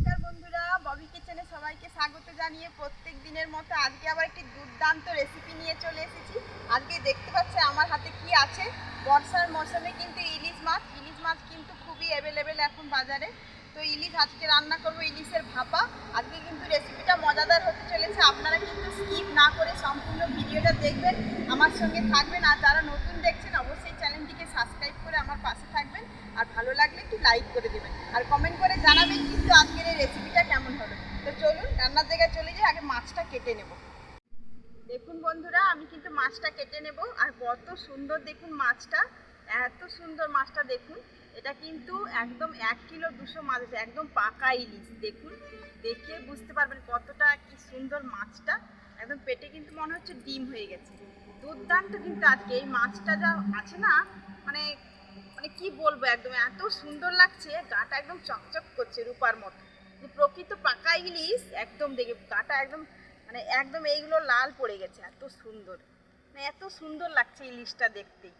নমস্কার বন্ধুরা, ববি কিচেনে সবাইকে স্বাগত জানিয়ে প্রত্যেক দিনের মতো আজকে আবার একটি দুর্দান্ত রেসিপি নিয়ে চলে এসেছি। আজকে দেখতে পাচ্ছি আমার হাতে কি আছে। বর্ষার মৌসুমে কিন্তু ইলিশ মাছ কিন্তু খুবই অ্যাভেলেবেল এখন বাজারে। তো ইলিশ আজকে রান্না করব, ইলিশের ভাপা। আজকে কিন্তু রেসিপিটা মজাদার হতে চলেছে। আপনারা কিন্তু স্কিপ না করে সম্পূর্ণ ভিডিওটা দেখবেন, আমার সঙ্গে থাকবেন। আর যারা নতুন দেখছেন অবশ্যই চ্যানেলটিকে সাবস্ক্রাইব করে আমার পাশে থাকবেন। আর ভালো লাগলে একটু লাইক করে দেবেন আর কমেন্ট করে জানাবেন কিন্তু আজকের এই রেসিপিটা কেমন হলো। তো চলুন রান্নার জায়গায় চলে যাই, আগে মাছটা কেটে নেব। দেখুন বন্ধুরা, আমি কিন্তু মাছটা কেটে নেব। আর কত সুন্দর দেখুন মাছটা, এত সুন্দর মাছটা দেখুন। এটা কিন্তু একদম 1 কিলো 200 মাছ আছে, একদম পাকা ইলিশ। দেখুন, দেখে বুঝতে পারবেন কতটা কি সুন্দর মাছটা। একদম পেটে কিন্তু মনে হচ্ছে ডিম হয়ে গেছে। দুর্দান্ত কিন্তু আজকে এই মাছটা যা আছে না, মানে মানে কি বলবো, একদম এত সুন্দর লাগছে। গাটা একদম চকচক করছে রূপার মতো, যে প্রকৃত পাকা ইলিশ। একদম দেখে গাটা একদম মানে একদম এইগুলো লাল পড়ে গেছে, এত সুন্দর। মানে এত সুন্দর লাগছে ইলিশটা দেখতেই।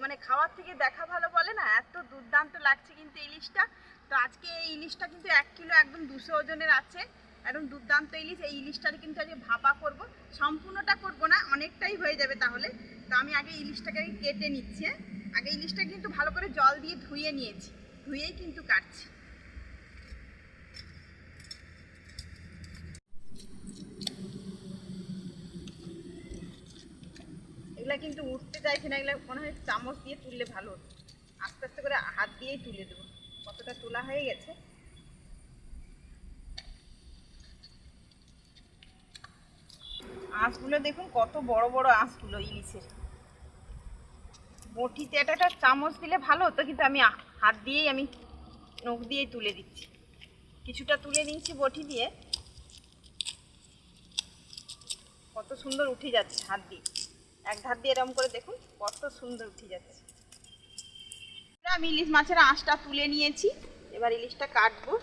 মানে খাওয়ার থেকে দেখা ভালো বলে না, এত দুর্দান্ত লাগছে কিন্তু ইলিশটা। তো আজকে এই ইলিশটা কিন্তু 1 কিলো একদম 200 ওজনের আছে, একদম দুর্দান্ত ইলিশ। এই ইলিশটার কিন্তু আজকে ভাপা করব। সম্পূর্ণটা করব না, অনেকটাই হয়ে যাবে তাহলে। তো আমি আগে ইলিশটাকে কেটে নিচ্ছি। আগে ইলিশটা কিন্তু ভালো করে জল দিয়ে ধুয়ে নিয়েছি, ধুয়েই কিন্তু কাটছি। এগুলা কিন্তু উঠতে চাইছে না, এগুলো মনে হয় চামচ দিয়ে তুললে ভালো হতো। আস্তে আস্তে করে হাত দিয়েই তুলে দেবো। কতটা তোলা হয়ে গেছে। আঁশগুলো দেখুন, কত বড় বড় আঁশগুলো ইলিশের। বটিতে একটা চামচ দিলে ভালো হতো, কিন্তু আমি হাত দিয়েই নখ দিয়েই তুলে দিচ্ছি। কিছুটা তুলে নিয়েছি বটি দিয়ে। কত সুন্দর উঠে যাচ্ছে হাত দিয়ে, এক ধার দিয়ে এরকম করে দেখুন কত সুন্দর উঠে যাচ্ছে। আমি ইলিশ মাছের আঁশটা তুলে নিয়েছি, এবার ইলিশটা কাটবো।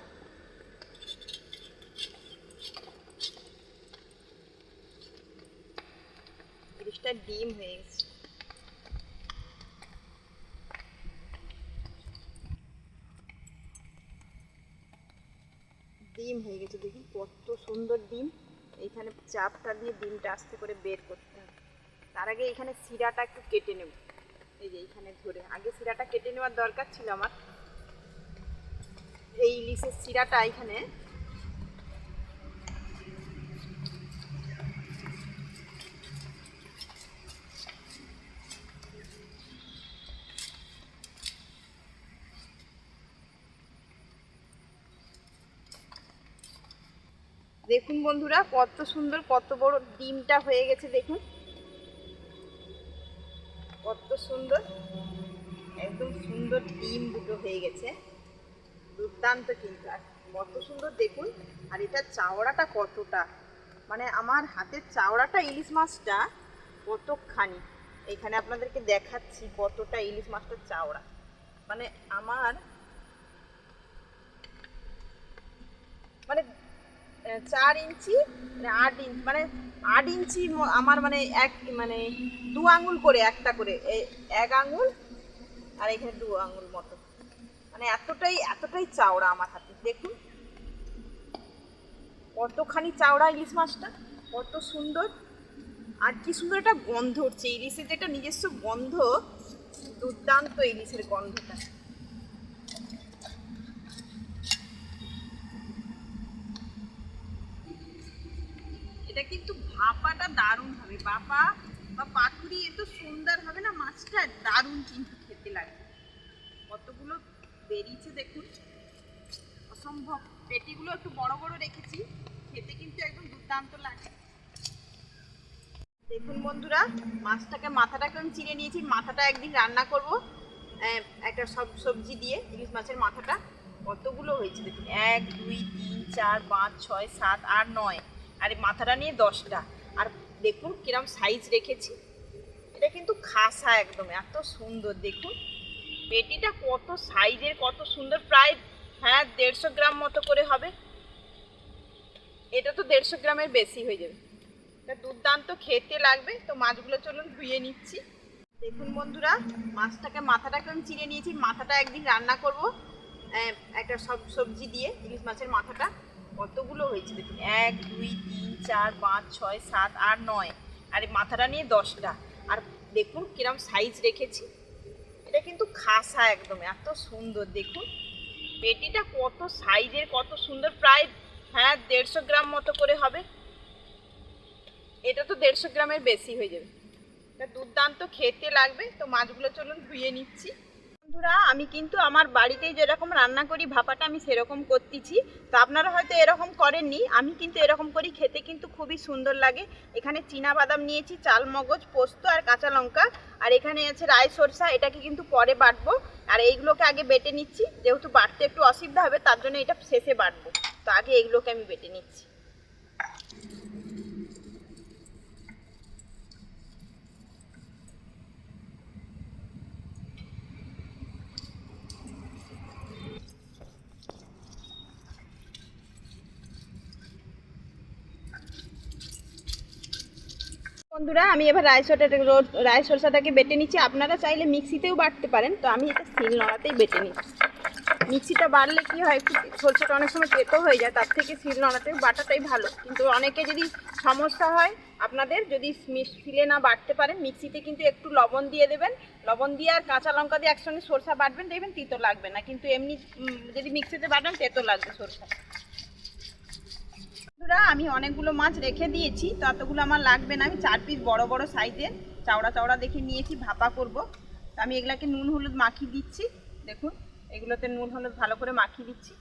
ইলিশটা ডিম হয়ে গেছে। ডিম হয়ে গেছে, দেখুন কত সুন্দর ডিম। এইখানে চাপটা দিয়ে ডিমটা আস্তে করে বের করতে হবে। তার আগে এখানে শিরাটা একটু কেটে নেব। এই যে এইখানে ধরে আগে শিরাটা কেটে নেওয়ার দরকার ছিল আমার। এই ইলিশের শিরাটা এখানে দেখুন বন্ধুরা, কত সুন্দর কত বড় ডিমটা হয়ে গেছে। দেখুন কত সুন্দর, একদম সুন্দর ডিম দুটো হয়ে গেছে, দুর্দান্ত কিন্তু। আর কত সুন্দর দেখুন। আর এটা চাওড়াটা কতটা, মানে আমার হাতের চাওড়াটা ইলিশ মাছটা কতখানি। এখানে আপনাদেরকে দেখাচ্ছি কতটা ইলিশ মাছটা চাওড়া। মানে আমার মানে 4 ইঞ্চি, মানে 8 ইঞ্চি, মানে 8 ইঞ্চি আমার, মানে মানে 2 আঙুল করে, একটা করে 1 আঙুল, আর এখানে 2 আঙুল মতো। মানে এতটাই চাওড়া আমার হাতে। দেখুন কতখানি চাওড়া ইলিশ মাছটা, কত সুন্দর। আর কি সুন্দর একটা গন্ধ উঠছে ইলিশের, যেটা নিজস্ব গন্ধ, দুর্দান্ত ইলিশের গন্ধটা। এটা কিন্তু ভাপাটা দারুণ হবে, ভাপা বা পাতুরি এত সুন্দর হবে না মাছটা, দারুণ কিন্তু খেতে লাগে। কতগুলো বেরিয়েছে দেখুন, অসম্ভব। পেটিগুলো একটু বড় বড় রেখেছি, খেতে কিন্তু একদম দুর্দান্ত লাগে। দেখুন বন্ধুরা, মাছটাকে মাথাটাকে আমি চিড়ে নিয়েছি। মাথাটা একদিন রান্না করব একটা সবজি দিয়ে। ইলিশ মাছের মাথাটা কতগুলো হয়েছে দেখুন, 1 2 3 4 5 6 7 8 9, আর এই মাথাটা নিয়ে 10টা। আর দেখুন কিরম সাইজ রেখেছি। এটা কিন্তু খাসা একদম, এত সুন্দর। দেখুন পেটিটা কত সাইজের, কত সুন্দর। প্রায় 150 গ্রাম মতো করে হবে। এটা তো 150 গ্রামের বেশি হয়ে যাবে। এটা দুর্দান্ত খেতে লাগবে। তো মাছগুলো চলুন ধুয়ে নিচ্ছি। দেখুন বন্ধুরা, মাছটাকে মাথাটাকে আমি চিড়ে নিয়েছি। মাথাটা একদিন রান্না করব একটা সবজি দিয়ে ইলিশ মাছের মাথাটা কতগুলো হয়েছে দেখুন, 1 2 3 4 5 6 7 8 9, আর এই মাথাটা নিয়ে 10টা। আর দেখুন কিরম সাইজ রেখেছি, এটা কিন্তু খাসা একদম, এত সুন্দর দেখুন পেটিটা কত সাইজের, কত সুন্দর, প্রায় 150 গ্রাম মতো করে হবে। এটা তো 150 গ্রামের বেশি হয়ে যাবে। এটা দুর্দান্ত খেতে লাগবে। তো মাছগুলো চলুন ধুয়ে নিচ্ছি। বন্ধুরা আমি কিন্তু আমার বাড়িতেই যেরকম রান্না করি ভাপাটা আমি সেরকম করতেছি। তো আপনারা হয়তো এরকম করেননি, আমি কিন্তু এরকম করি, খেতে কিন্তু খুবই সুন্দর লাগে। এখানে চীনা বাদাম নিয়েছি, চাল মগজ, পোস্ত আর কাঁচা লঙ্কা, আর এখানে আছে রাই সরষা, এটাকে কিন্তু পরে বাটবো। আর এইগুলোকে আগে বেটে নিচ্ছি, যেহেতু বাটতে একটু অসুবিধা হবে তার জন্য এটা শেষে বাটবো। তো আগে এইগুলোকে আমি বেটে নিচ্ছি। বন্ধুরা আমি এবার রাই সরষাটাকে বেটে নিচ্ছি। আপনারা চাইলে মিক্সিতেও বাটতে পারেন, তো আমি এটা শিল নোড়াতেই বেটে নিচ্ছি। মিক্সিটা বাড়লে কি হয়, একটু সরষেটা অনেক সময় তেতো হয়ে যায়, তার থেকে শিল নোড়াতে বাটাটাই ভালো। কিন্তু অনেকে যদি সমস্যা হয় আপনাদের, যদি শিলে না বাটতে পারেন, মিক্সিতে কিন্তু একটু লবণ দিয়ে দেবেন, লবণ দিয়ে আর কাঁচা লঙ্কা দিয়ে একসঙ্গে সরষা বাটবেন, দেখবেন তিতো লাগবে না। কিন্তু এমনি যদি মিক্সিতে বাটেন তেতো লাগবে সরষা। বন্ধুরা আমি অনেকগুলো মাছ রেখে দিয়েছি, তো এতগুলো আমার লাগবে না। আমি 4 পিস বড় বড় সাইজের চওড়া চওড়া দেখে নিয়েছি, ভাপা করব। তো আমি এগুলাকে নুন হলুদ মাখিয়ে দিচ্ছি। দেখুন এগুলোতে নুন হলুদ ভালো করে মাখিয়ে দিচ্ছি।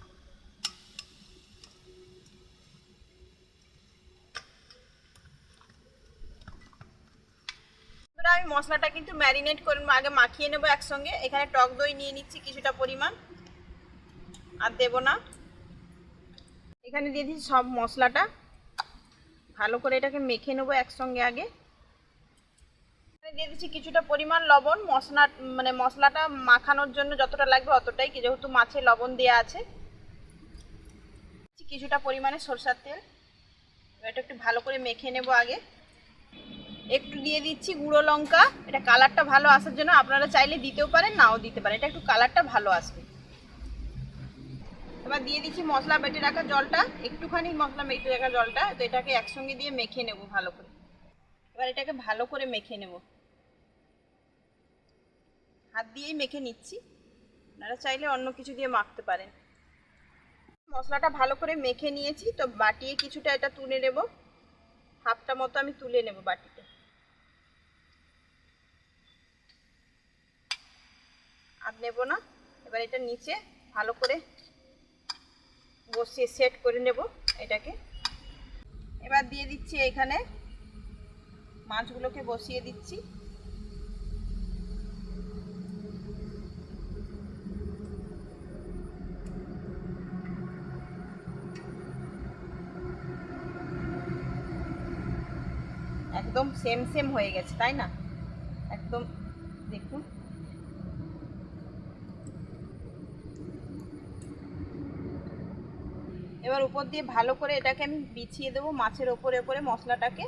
আমি মশলাটা কিন্তু ম্যারিনেট করে আগে মাখিয়ে নেবো একসঙ্গে। এখানে টক দই নিয়ে নিচ্ছি কিছুটা পরিমাণ, আর দেব না। এখানে দিয়ে দিচ্ছি সব মশলাটা, ভালো করে এটাকে মেখে নেবো একসঙ্গে। আগে দিয়ে দিচ্ছি কিছুটা পরিমাণ লবণ, মশলাটা মাখানোর জন্য যতটা লাগবে অতটাই, যেহেতু মাছে লবণ দেওয়া আছে। কিছুটা পরিমাণে সরষের তেল, এটা একটু ভালো করে মেখে নেব। আগে একটু দিয়ে দিচ্ছি গুঁড়ো লঙ্কা, এটা কালারটা ভালো আসার জন্য, আপনারা চাইলে দিতেও পারেন নাও দিতে পারেন, এটা একটু কালারটা ভালো আসবে। এবার দিয়ে দিচ্ছি মশলা বেটে রাখা জলটা, একটুখানি মশলা বেটে রাখা জলটা, তো এটাকে একসঙ্গে দিয়ে মেখে নেব ভালো করে। এবার এটাকে ভালো করে মেখে নেব, হাত দিয়েই মেখে নিচ্ছি, আপনারা চাইলে অন্য কিছু দিয়ে মাখতে পারেন। মশলাটা ভালো করে মেখে নিয়েছি, তো বাটিয়ে কিছুটা এটা তুলে নেব, হাফটা মতো আমি তুলে নেব বাটিতে। আর নেব না। এবার এটা নিচে ভালো করে বসিয়ে সেট করে নেব এটাকে। এবার দিয়ে দিচ্ছি এখানে মাছগুলোকে বসিয়ে দিচ্ছি। একদম সেম সেম হয়ে গেছে তাই না, একদম দেখুন। এবার উপর দিয়ে ভালো করে এটাকে আমি বিছিয়ে দেবো মাছের ওপরে ওপরে মশলাটাকে।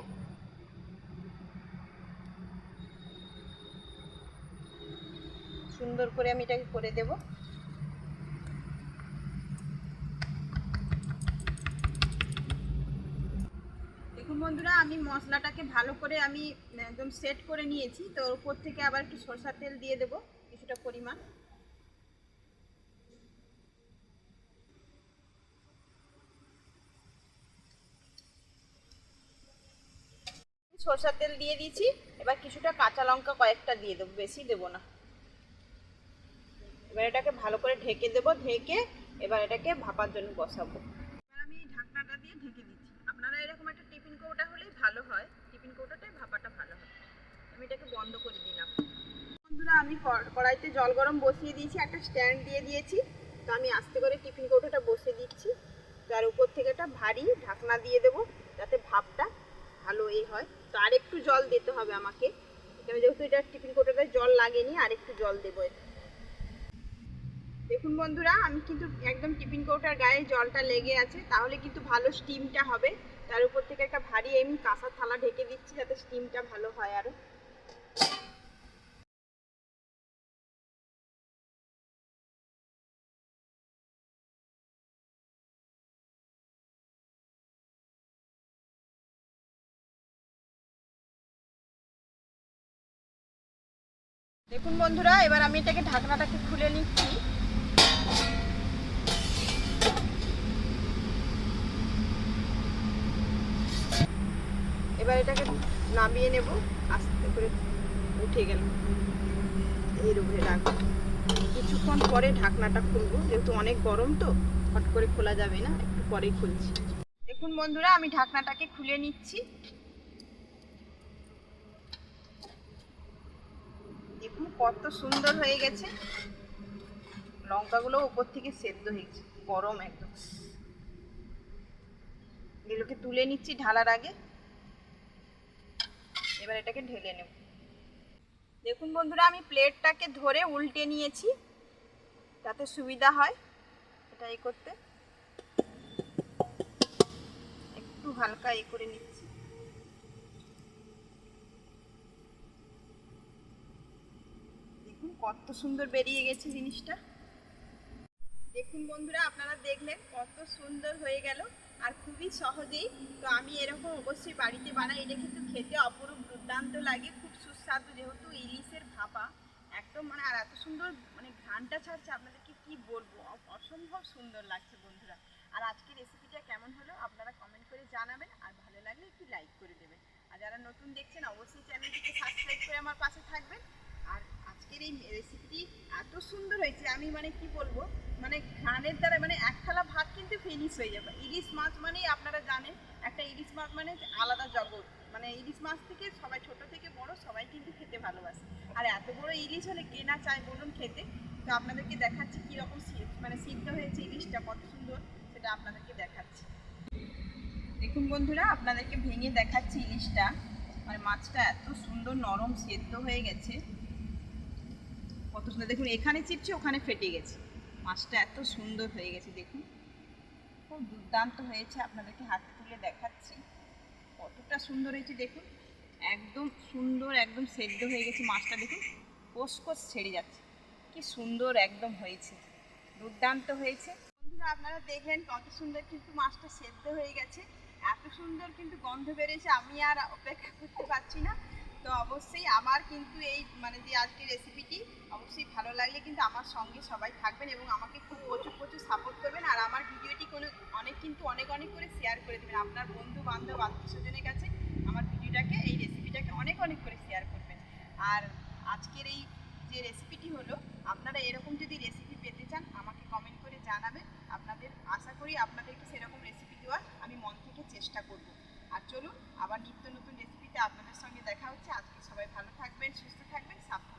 সুন্দর করে আমি এটাকে করে দেব। দেখুন বন্ধুরা আমি মশলাটাকে ভালো করে আমি একদম সেট করে নিয়েছি। তো উপর থেকে আবার একটু সরষের তেল দিয়ে দেব কিছুটা পরিমাণ। সরষের তেল দিয়ে দিয়েছি, এবার কিছুটা কাঁচা লঙ্কা কয়েকটা দিয়ে দেবো, বেশি দেবো না। এবার এটাকে ভালো করে ঢেকে দেবো, ঢেকে এবার এটাকে ভাপার জন্য বসাবো। এবার আমি ঢাকনাটা দিয়ে ঢেকে দিচ্ছি। আপনারা এরকম একটা টিফিন কৌটা হলেই ভালো হয়, টিফিন কৌটাটাই ভাপাটা ভালো হয়। আমি এটাকে বন্ধ করে দিলাম। বন্ধুরা আমি কড়াইতে জল গরম বসিয়ে দিয়েছি, একটা স্ট্যান্ড দিয়ে দিয়েছি। তো আমি আস্তে করে টিফিন কৌটাটা বসিয়ে দিচ্ছি, তার উপর থেকে একটা ভারী ঢাকনা দিয়ে দেবো যাতে ভাপটা ভালো হয়। তো আর একটু জল দিতে হবে আমাকে, যেহেতু এটা টিফিন কৌটাটায় জল লাগেনি, আর একটু জল দেবো। দেখুন বন্ধুরা আমি কিন্তু একদম টিফিন কৌটার গায়ে জলটা লেগে আছে, তাহলে কিন্তু ভালো স্টিমটা হবে। তার উপর থেকে একটা ভারী এমনি কাঁসার থালা ঢেকে দিচ্ছি যাতে স্টিমটা ভালো হয় আরো। দেখুন বন্ধুরা, এবার আমি এটাকে ঢাকনাটাকে খুলে নিচ্ছি। এবার এটাকে নামিয়ে নেব। আস্তে করে উঠে গেল, এর উপরে রাখবো। কিছুক্ষণ পরে ঢাকনাটা খুলবো, যেহেতু অনেক গরম তো হট করে খোলা যাবে না, একটু পরেই খুলছি। দেখুন বন্ধুরা, আমি ঢাকনাটাকে খুলে নিচ্ছি। দেখুন কত সুন্দর হয়ে গেছে। লঙ্কাগুলো উপর থেকে সেদ্ধ হয়েছে, গরম একদম। এগুলোকে তুলে নিচ্ছি ঢালার আগে। এবার এটাকে ঢেলে নেব। দেখুন বন্ধুরা, আমি প্লেটটাকে ধরে উল্টে নিয়েছি যাতে সুবিধা হয় এটাই করতে। একটু হালকা করে নিচ্ছি। দেখুন কত সুন্দর বেরিয়ে গেছে জিনিসটা। দেখুন বন্ধুরা, আপনারা দেখলেন কত সুন্দর হয়ে গেল, আর খুবই সহজেই। তো আমি এরকম অবশ্যই বাড়িতে বানাই। এটা কিন্তু খেতে অপরূপ দুর্দান্ত লাগে, খুব সুস্বাদু, যেহেতু ইলিশের ভাপা একদম আর এত সুন্দর ঘ্রাণটা ছাড়ছে, আপনাদেরকে কি বলবো, অসম্ভব সুন্দর লাগছে বন্ধুরা। আর আজকের রেসিপিটা কেমন হলো আপনারা কমেন্ট করে জানাবেন, আর ভালো লাগলে একটু লাইক করে দেবেন। আর যারা নতুন দেখছেন অবশ্যই চ্যানেলটিকে সাবস্ক্রাইব করে আমার পাশে থাকবেন। আর আজকের এই রেসিপিটি এত সুন্দর হয়েছে, আমি কি বলবো, ঘ্রাণের দ্বারা এক থালা ভাত কিন্তু ফিনিশ হয়ে যাবে। ইলিশ মাছ আপনারা জানেন, একটা ইলিশ মাছ আলাদা জগৎ। ইলিশ মাছ থেকে সবাই, ছোট থেকে বড় সবাই কিন্তু খেতে ভালোবাসে। আর এত বড় ইলিশ হলে কে না চায় বলুন খেতে। তো আপনাদেরকে দেখাচ্ছি কীরকম সিদ্ধ হয়েছে ইলিশটা, কত সুন্দর সেটা আপনাদেরকে দেখাচ্ছি। দেখুন বন্ধুরা, আপনাদেরকে ভেঙে দেখাচ্ছি ইলিশটা। মাছটা এত সুন্দর নরম সেদ্ধ হয়ে গেছে, কত সুন্দর। দেখুন এখানে চিপছে, ওখানে ফেটে গেছে। মাছটা এত সুন্দর হয়ে গেছে, দেখুন খুব দুর্দান্ত হয়েছে। আপনাদেরকে হাতে তুলে দেখাচ্ছি কতটা সুন্দর হয়েছে। দেখুন একদম সুন্দর, একদম সেদ্ধ হয়ে গেছে মাছটা। দেখুন কোষ ছেড়ে যাচ্ছে, কি সুন্দর একদম হয়েছে, দুর্দান্ত হয়েছে। বন্ধুরা আপনারা দেখলেন কত সুন্দর কিন্তু মাছটা সেদ্ধ হয়ে গেছে, এত সুন্দর কিন্তু গন্ধ বেরিয়েছে, আমি আর অপেক্ষা করতে পারছি না। তো অবশ্যই আমার কিন্তু এই যে আজকের রেসিপিটি অবশ্যই ভালো লাগলে কিন্তু আমার সঙ্গে সবাই থাকবেন এবং আমাকে খুব প্রচুর সাপোর্ট করবেন। আর আমার ভিডিওটি অনেক করে শেয়ার করে দেবেন আপনার বন্ধু বান্ধব আত্মীয় স্বজনের কাছে। আমার ভিডিওটাকে, এই রেসিপিটাকে অনেক করে শেয়ার করবেন। আর আজকের এই যে রেসিপিটি হলো, আপনারা এরকম যদি রেসিপি পেতে চান আমাকে কমেন্ট করে জানাবেন। আশা করি আপনাদেরকে সেরকম রেসিপি দেওয়ার আমি মন থেকে চেষ্টা করব। আর চলুন আবার নিত্য নতুন রেসিপিতে আপনাদের সঙ্গে দেখা হচ্ছে। আজকে সবাই ভালো থাকবেন, সুস্থ থাকবেন, সাবধানে